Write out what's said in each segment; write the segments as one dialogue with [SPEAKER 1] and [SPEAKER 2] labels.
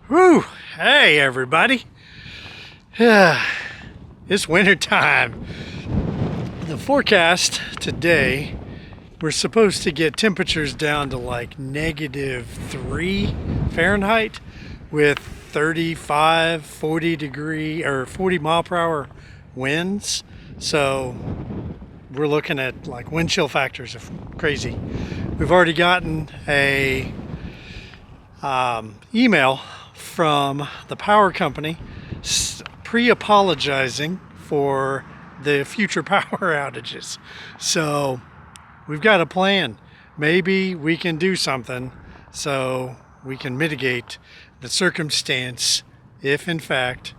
[SPEAKER 1] Whew! Hey, everybody. It's winter time. The forecast today, we're supposed to get temperatures down to like -3 Fahrenheit with 35, 40 degree or 40 mile per hour winds. So we're looking at like wind chill factors of crazy. We've already gotten a email from the power company pre-apologizing for the future power outages. So we've got a plan. Maybe we can do something so we can mitigate the circumstance if in fact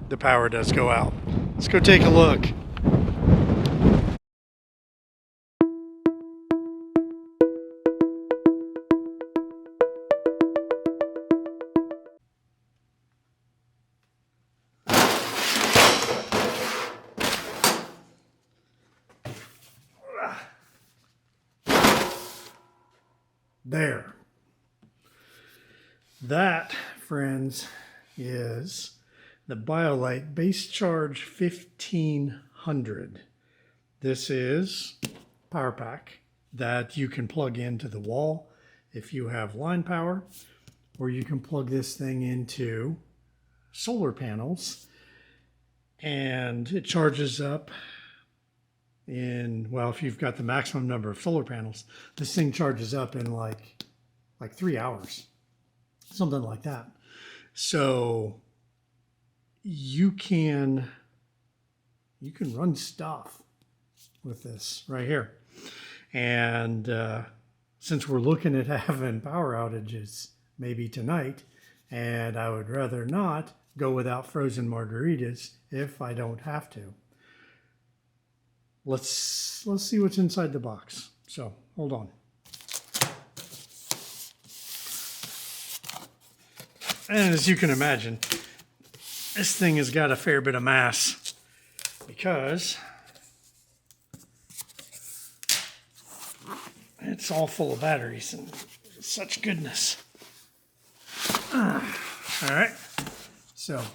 [SPEAKER 1] the power does go out. Let's go take a look. There. That, friends, is the BioLite BaseCharge 1500. This is a power pack that you can plug into the wall if you have line power, or you can plug this thing into solar panels and it charges up in, well, if you've got the maximum number of solar panels, this thing charges up in like 3 hours, something like that. So you can run stuff with this right here. And since we're looking at having power outages maybe tonight, and I would rather not go without frozen margaritas if I don't have to. Let's see what's inside the box. So hold on. And as you can imagine, this thing has got a fair bit of mass because it's all full of batteries and such goodness. All right, so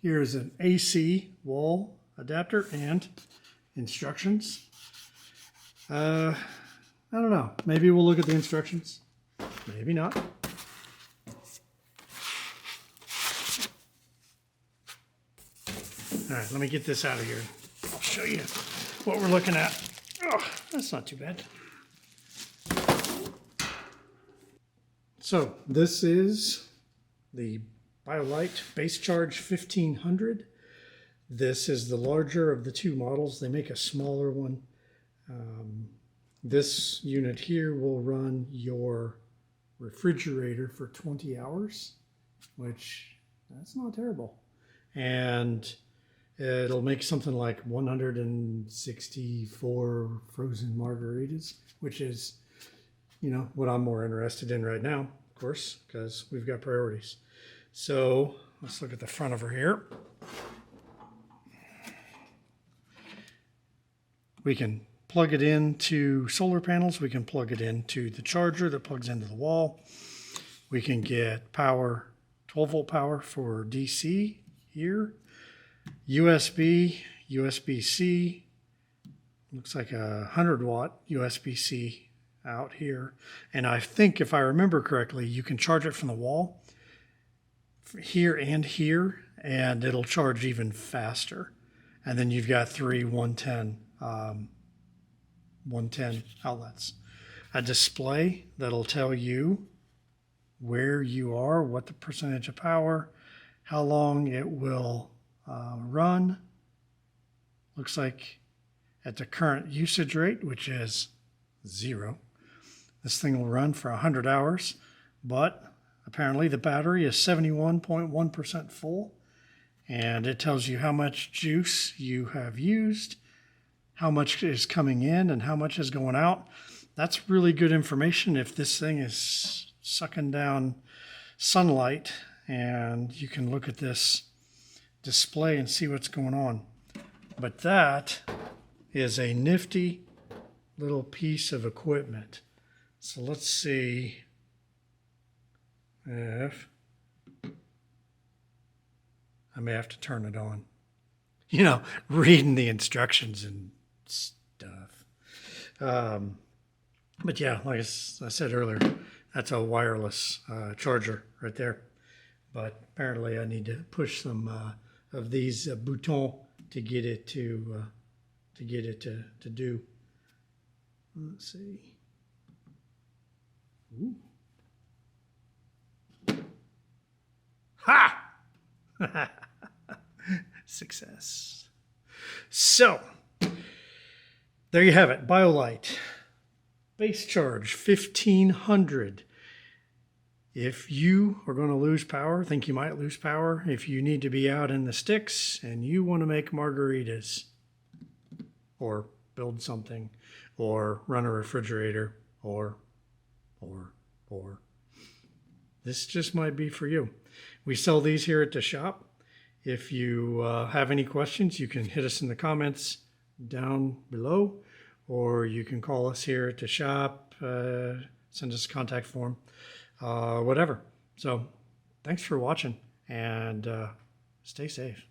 [SPEAKER 1] here's an AC wall adapter and instructions. I don't know. Maybe we'll look at the instructions. Maybe not. All right, let me get this out of here. I'll show you what we're looking at. Oh, that's not too bad. So this is the BioLite BaseCharge 1500. This is the larger of the two models. They make a smaller one. This unit here will run your refrigerator for 20 hours, which that's not terrible. And it'll make something like 164 frozen margaritas, which is, you know, what I'm more interested in right now, of course, because we've got priorities. So let's look at the front of her here. We can plug it into solar panels. We can plug it into the charger that plugs into the wall. We can get power, 12 volt power for DC here. USB, USB-C. Looks like a 100 watt USB-C out here. And I think if I remember correctly, you can charge it from the wall here and here, and it'll charge even faster. And then you've got three 110 outlets. A display that'll tell you where you are, what the percentage of power, how long it will run. Looks like at the current usage rate, which is 0, this thing will run for 100 hours, but apparently the battery is 71.1% full, and it tells you how much juice you have used, how much is coming in and how much is going out. That's really good information if this thing is sucking down sunlight, and you can look at this display and see what's going on. But that is a nifty little piece of equipment. So let's see if I may have to turn it on. You know, reading the instructions and stuff. But yeah, like I said earlier, that's a wireless charger right there. But apparently I need to push some of these boutons to get it to do. Let's see. Ooh. Ha! Success. So, there you have it. BioLite BaseCharge 1500. If you are going to lose power, think you might lose power, if you need to be out in the sticks and you want to make margaritas or build something or run a refrigerator or this just might be for you. We sell these here at the shop. If you have any questions, you can hit us in the comments down below, or you can call us here at the shop, send us a contact form, whatever. So thanks for watching, and stay safe.